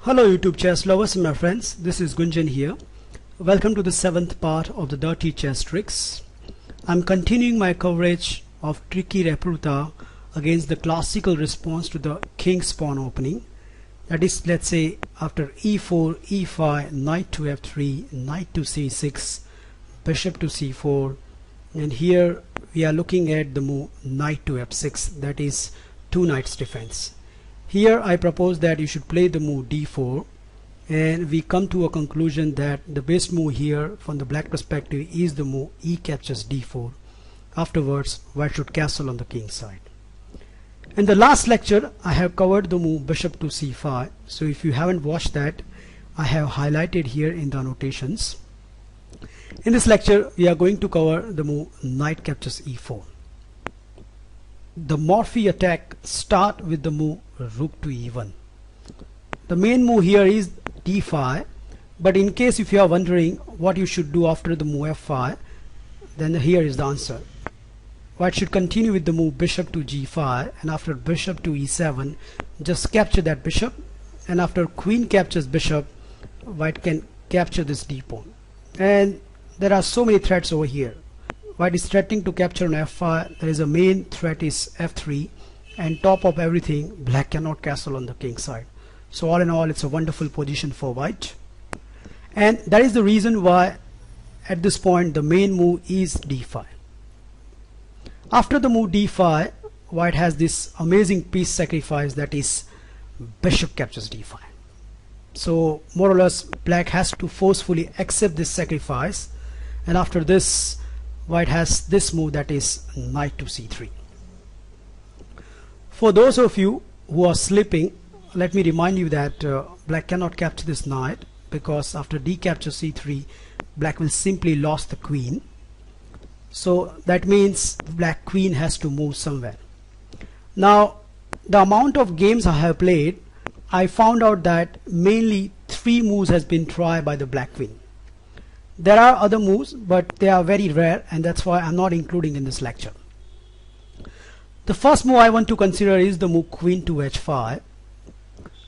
Hello YouTube chess lovers and my friends, this is Gunjan here. Welcome to the 7th part of the Dirty Chess Tricks. I'm continuing my coverage of tricky Repruta against the classical response to the king's pawn opening. That is, let's say after e4, e5, knight to f3, knight to c6, bishop to c4, and here we are looking at the move knight to f6, that is two knights defense. Here I propose that you should play the move d4, and we come to a conclusion that the best move here from the black perspective is the move e captures d4. Afterwards, white should castle on the king's side. In the last lecture I have covered the move bishop to c5, so if you haven't watched that, I have highlighted here in the annotations. In this lecture we are going to cover the move knight captures e4. The Morphy attack start with the move rook to e1. The main move here is d5, but in case if you are wondering what you should do after the move f5, then here is the answer. White should continue with the move bishop to g5, and after bishop to e7 just capture that bishop, and after queen captures bishop, white can capture this d pawn. And there are so many threats over here. White is threatening to capture on f5. There is a main threat is f3, and top of everything black cannot castle on the king's side. So all in all, it's a wonderful position for white, and that is the reason why at this point the main move is d5. After the move d5, white has this amazing piece sacrifice, that is bishop captures d5. So more or less black has to forcefully accept this sacrifice, and after this white has this move, that is knight to c3. For those of you who are sleeping, let me remind you that black cannot capture this knight, because after d captures c3 black will simply lose the queen. So that means black queen has to move somewhere. Now the amount of games I have played, I found out that mainly 3 moves has been tried by the black queen. There are other moves, but they are very rare, and that's why I'm not including in this lecture. The first move I want to consider is the move queen to h5,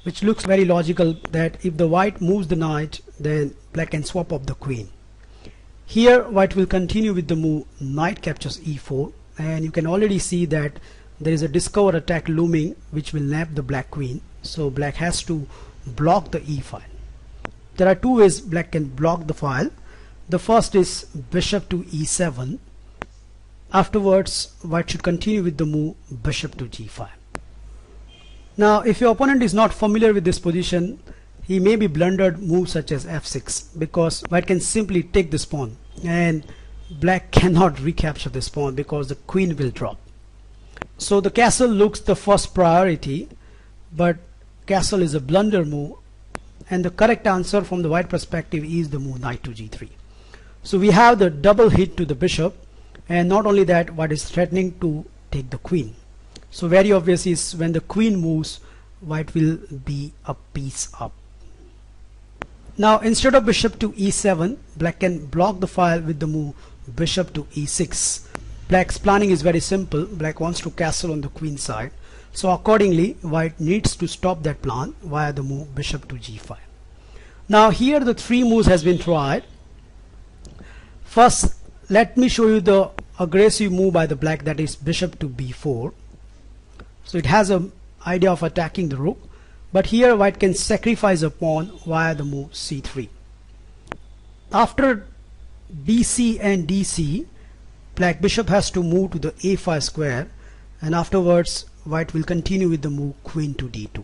which looks very logical, that if the white moves the knight, then black can swap up the queen. Here white will continue with the move knight captures e4, and you can already see that there is a discover attack looming which will nab the black queen, so black has to block the e file. There are 2 ways black can block the file. The first is bishop to e7. Afterwards white should continue with the move bishop to g5. Now if your opponent is not familiar with this position, he may be blundered moves such as f6, because white can simply take this pawn and black cannot recapture this pawn because the queen will drop. So the castle looks the first priority, but castle is a blunder move, and the correct answer from the white perspective is the move knight to g3. So we have the double hit to the bishop, and not only that, white is threatening to take the queen. So very obvious is when the queen moves, white will be a piece up. Now instead of bishop to e7, black can block the file with the move bishop to e6. Black's planning is very simple. Black wants to castle on the queen side, so accordingly white needs to stop that plan via the move bishop to g5. Now here the 3 moves has been tried. First let me show you the aggressive move by the black, that is bishop to b4. So it has an idea of attacking the rook, but here white can sacrifice a pawn via the move c3. After bc and dc, black bishop has to move to the a5 square, and afterwards white will continue with the move queen to d2.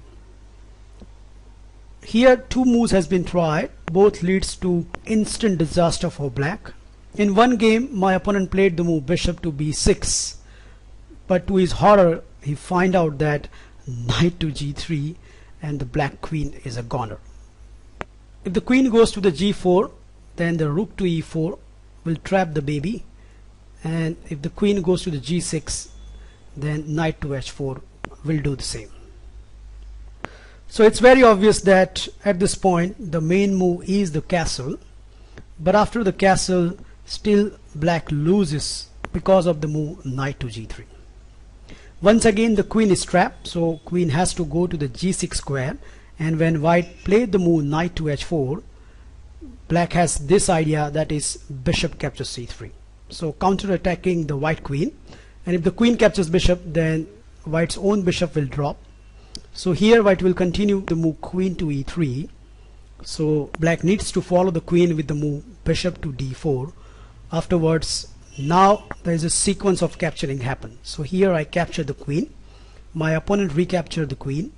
Here 2 moves has been tried. Both leads to instant disaster for black. In one game my opponent played the move bishop to b6, but to his horror he find out that knight to g3 and the black queen is a goner. If the queen goes to the g4, then the rook to e4 will trap the baby, and if the queen goes to the g6, then knight to h4 will do the same. So it's very obvious that at this point the main move is the castle, but after the castle still black loses because of the move knight to g3. Once again the queen is trapped, so queen has to go to the g6 square, and when white played the move knight to h4, black has this idea, that is bishop captures c3. So counter-attacking the white queen, and if the queen captures bishop, then white's own bishop will drop. So here white will continue the move queen to e3. So black needs to follow the queen with the move bishop to d4. Afterwards, now there is a sequence of capturing happen. So here I capture the queen, my opponent recaptured the queen,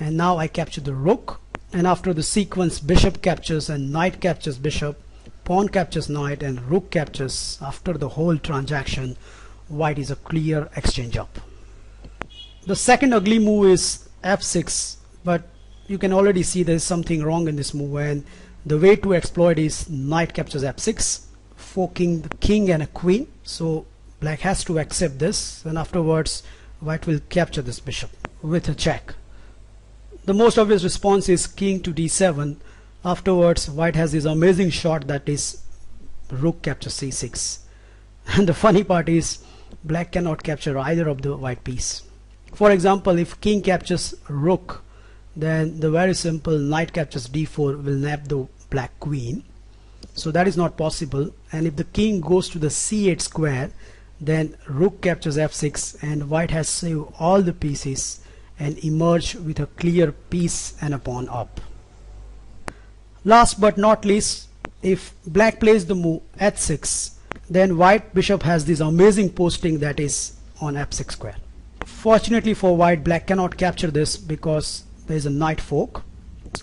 and now I capture the rook, and after the sequence bishop captures and knight captures bishop, pawn captures knight, and rook captures. After the whole transaction, white is a clear exchange up. The second ugly move is f6, but you can already see there is something wrong in this move, and the way to exploit is knight captures f6, forking the king and a queen. So black has to accept this, and afterwards white will capture this bishop with a check. The most obvious response is king to d7. Afterwards white has this amazing shot, that is rook captures c6, and the funny part is black cannot capture either of the white piece. For example, if king captures rook, then the very simple knight captures d4 will nab the black queen. So that is not possible. And if the king goes to the c8 square, then rook captures f6, and white has saved all the pieces and emerged with a clear piece and a pawn up. Last but not least, if black plays the move h6, then white bishop has this amazing posting, that is on f6 square. Fortunately for white, black cannot capture this because there is a knight fork.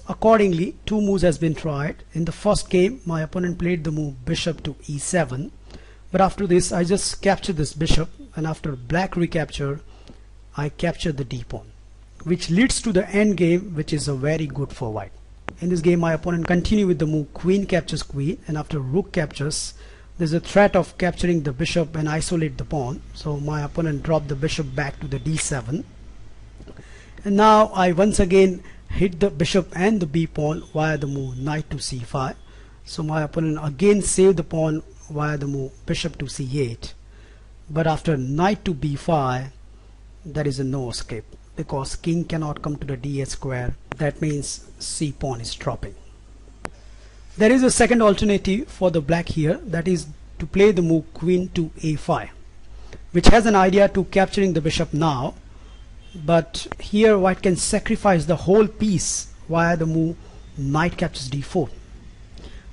Accordingly, two moves has been tried. In the first game, my opponent played the move bishop to e7, but after this I just captured this bishop, and after black recapture, I captured the d pawn, which leads to the end game, which is a very good for white. In this game, my opponent continued with the move queen captures queen, and after rook captures, there's a threat of capturing the bishop and isolate the pawn. So my opponent dropped the bishop back to the d7, and now I once again hit the bishop and the b pawn via the move knight to c5. So my opponent again saved the pawn via the move bishop to c8, but after knight to b5, there is a no escape because king cannot come to the d8 square. That means c pawn is dropping. There is a second alternative for the black here, that is to play the move queen to a5, which has an idea to capturing the bishop now, but here white can sacrifice the whole piece via the move knight captures d4.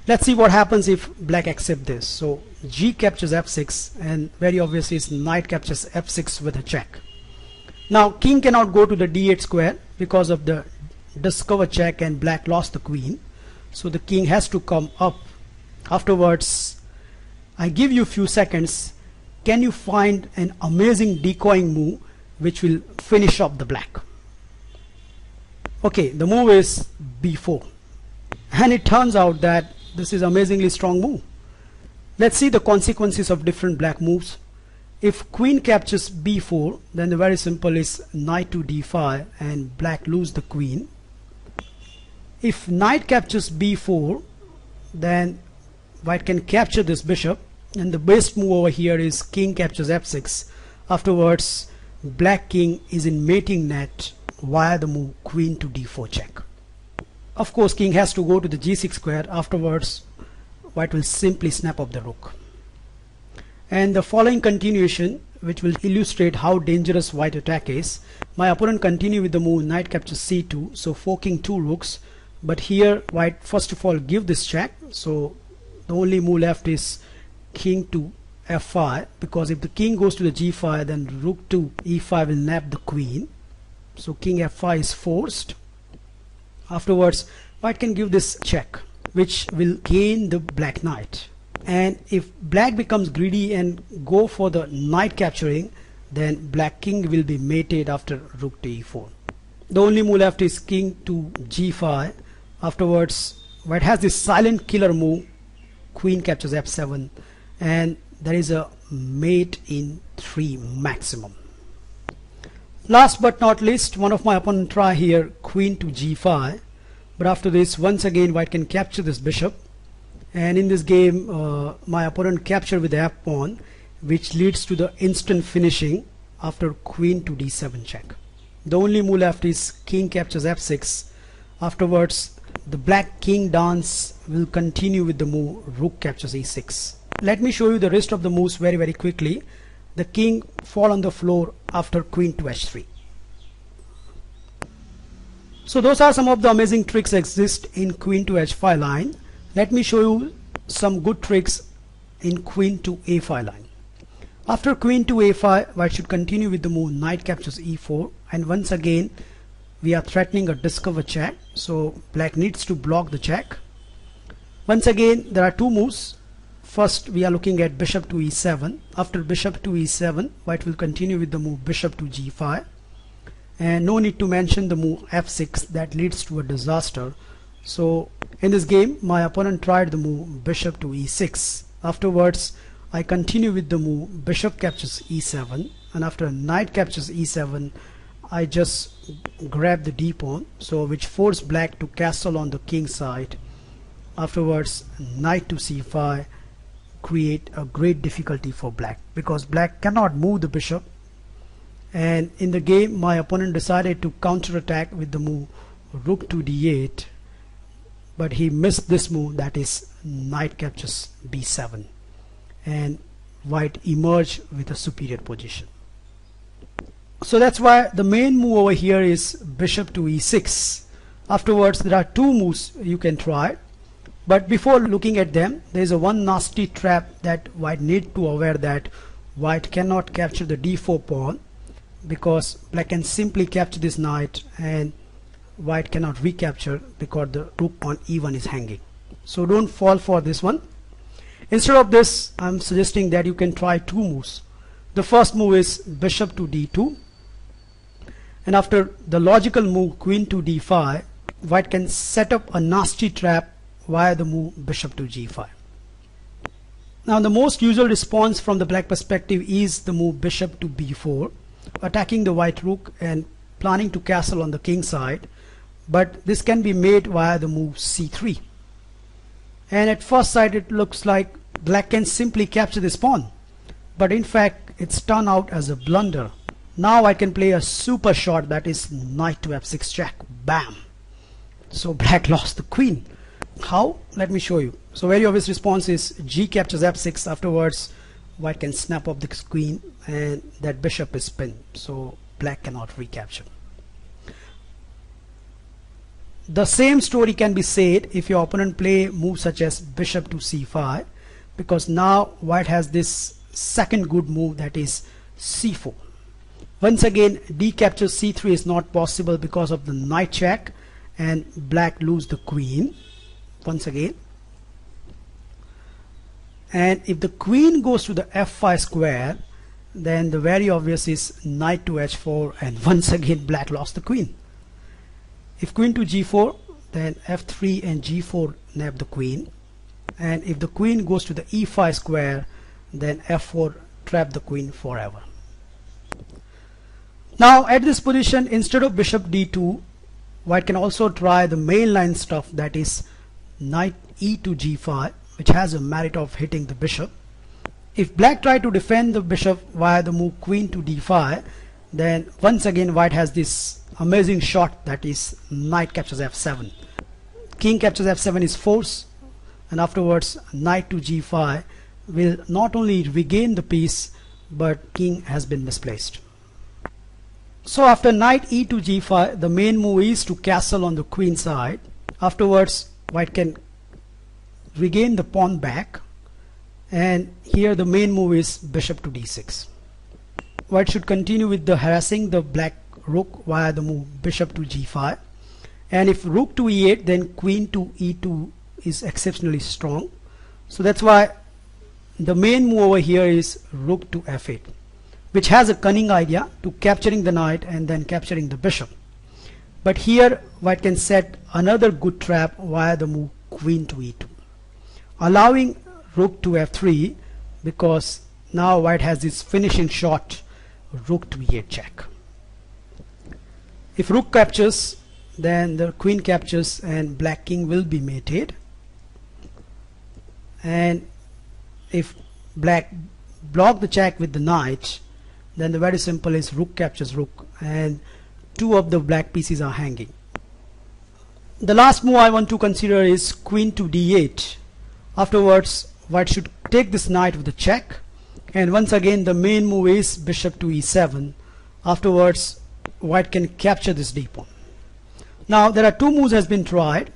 Let's see what happens if black accepts this. So g captures f6, and very obviously it's knight captures f6 with a check. Now king cannot go to the d8 square because of the discover check, and black lost the queen. So the king has to come up. Afterwards, I give you a few seconds. Can you find an amazing decoying move which will finish up the black? Okay, the move is b4, and it turns out that this is amazingly strong move. Let's see the consequences of different black moves. If queen captures b4, then the very simple is knight to d5, and black lose the queen. If knight captures b4, then white can capture this bishop, and the best move over here is king captures f6. Afterwards, black king is in mating net via the move queen to d4 check. Of course, king has to go to the g6 square. Afterwards, white will simply snap up the rook. And the following continuation, which will illustrate how dangerous white attack is, my opponent continue with the move knight captures c2, so forking two rooks. But here white first of all give this check, so the only move left is king to f5, because if the king goes to the g5, then rook to e5 will nab the queen. So king f5 is forced. Afterwards, white can give this check, which will gain the black knight. And if black becomes greedy and go for the knight capturing, then black king will be mated after rook to e4. The only move left is king to g5. Afterwards, white has this silent killer move, queen captures f7, and there is a mate in 3 maximum. Last but not least, one of my opponent try here queen to g5, but after this once again white can capture this bishop, and in this game my opponent capture with the f pawn, which leads to the instant finishing after queen to d7 check. The only move left is king captures f6. Afterwards, the black king dance will continue with the move rook captures e6. Let me show you the rest of the moves very quickly. The king fall on the floor after queen to h3. So those are some of the amazing tricks exist in queen to h5 line. Let me show you some good tricks in queen to a5 line. After queen to a5, white should continue with the move knight captures e4, and once again we are threatening a discover check, so black needs to block the check. Once again there are two moves. First we are looking at bishop to e7. After bishop to e7, white will continue with the move bishop to g5, and no need to mention the move f6 that leads to a disaster. So in this game my opponent tried the move bishop to e6. Afterwards I continue with the move bishop captures e7, and after knight captures e7 I just grab the d pawn, so which forced black to castle on the king side. Afterwards knight to c5 create a great difficulty for black because black cannot move the bishop, and in the game my opponent decided to counterattack with the move rook to d8, but he missed this move, that is knight captures b7, and white emerged with a superior position. So that's why the main move over here is bishop to e6. Afterwards there are two moves you can try, but before looking at them there is a one nasty trap that white need to aware, that white cannot capture the d4 pawn because black can simply capture this knight and white cannot recapture because the rook on e1 is hanging. So don't fall for this one. Instead of this, I'm suggesting that you can try two moves. The first move is bishop to d2, and after the logical move queen to d5, white can set up a nasty trap via the move bishop to g5. Now the most usual response from the black perspective is the move bishop to b4, attacking the white rook and planning to castle on the king side, but this can be made via the move c3. And at first sight it looks like black can simply capture this pawn, but in fact it's turned out as a blunder. Now I can play a super shot, that is knight to f6 check. Bam! So black lost the queen. How? Let me show you. So very obvious response is g captures f6. Afterwards white can snap up the queen and that bishop is pinned, so black cannot recapture. The same story can be said if your opponent play moves such as bishop to c5, because now white has this second good move, that is c4. Once again d captures c3 is not possible because of the knight check, and black lose the queen once again. And if the queen goes to the f5 square, then the very obvious is knight to h4, and once again black lost the queen. If queen to g4, then f3 and g4 nab the queen, and if the queen goes to the e5 square, then f4 trap the queen forever. Now at this position, instead of bishop d2, white can also try the mainline stuff, that is knight e to g5, which has a merit of hitting the bishop. If black try to defend the bishop via the move queen to d5, then once again white has this amazing shot, that is knight captures f7. King captures f7 is force, and afterwards knight to g5 will not only regain the piece, but king has been misplaced. So after knight e to g5, the main move is to castle on the queen side. Afterwards white can regain the pawn back, and here the main move is bishop to d6. White should continue with the harassing the black rook via the move bishop to g5, and if rook to e8, then queen to e2 is exceptionally strong. So that's why the main move over here is rook to f8, which has a cunning idea to capturing the knight and then capturing the bishop. But here white can set another good trap via the move queen to e2, allowing rook to f3, because now white has this finishing shot, rook to e8 check. If rook captures, then the queen captures and black king will be mated, and if black block the check with the knight, then the very simple is rook captures rook, and two of the black pieces are hanging. The last move I want to consider is queen to d8. Afterwards, white should take this knight with a check, and once again the main move is bishop to e7. Afterwards, white can capture this d pawn. Now there are two moves has been tried.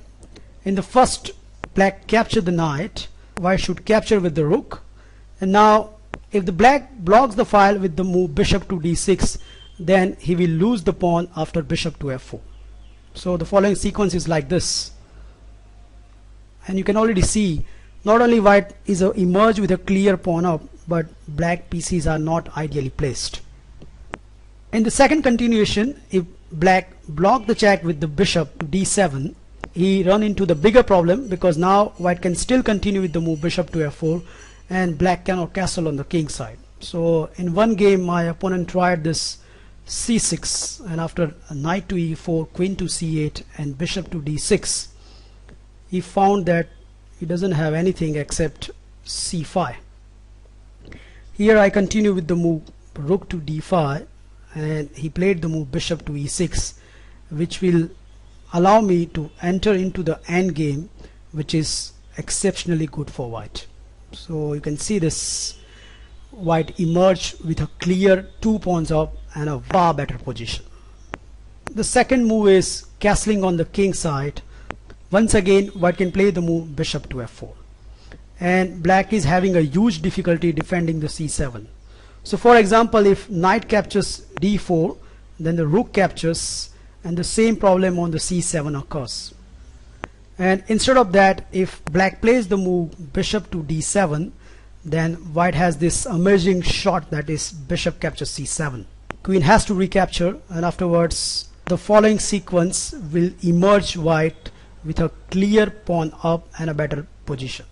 In the first, black captured the knight, white should capture with the rook, and now if the black blocks the file with the move bishop to d6, then he will lose the pawn after bishop to f4. So the following sequence is like this, and you can already see not only white is emerged with a clear pawn up, but black pieces are not ideally placed. In the second continuation, if black blocked the check with the bishop to d7, he run into the bigger problem, because now white can still continue with the move bishop to f4 and black cannot castle on the king side. So in one game my opponent tried this c6, and after knight to e4, queen to c8 and bishop to d6, he found that he doesn't have anything except c5. Here I continue with the move rook to d5, and he played the move bishop to e6, which will allow me to enter into the end game, which is exceptionally good for white. So you can see this, white emerged with a clear 2 pawns up and a far better position. The second move is castling on the king side. Once again white can play the move bishop to f4, and black is having a huge difficulty defending the c7. So for example, if knight captures d4, then the rook captures, and the same problem on the c7 occurs. And instead of that, if black plays the move bishop to d7, then white has this amazing shot, that is bishop captures c7. Queen has to recapture, and afterwards the following sequence will emerge white with a clear pawn up and a better position.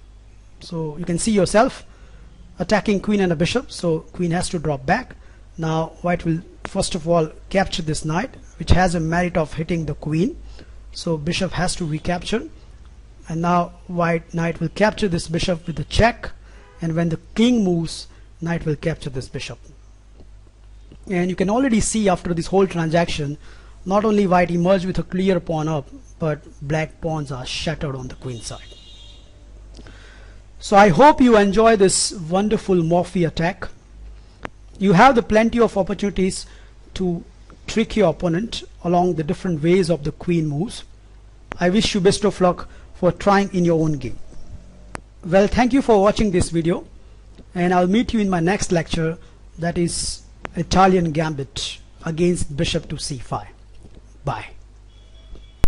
So you can see yourself attacking queen and a bishop, so queen has to drop back. Now white will first of all capture this knight, which has a merit of hitting the queen, so bishop has to recapture, and now white knight will capture this bishop with the check, and when the king moves, knight will capture this bishop. And you can already see after this whole transaction, not only white emerged with a clear pawn up, but black pawns are shattered on the queen side. So I hope you enjoy this wonderful Morphy attack. You have the plenty of opportunities to trick your opponent along the different ways of the queen moves. I wish you best of luck for trying in your own game. Well, thank you for watching this video, and I'll meet you in my next lecture, that is Italian Gambit against bishop to c5. Bye.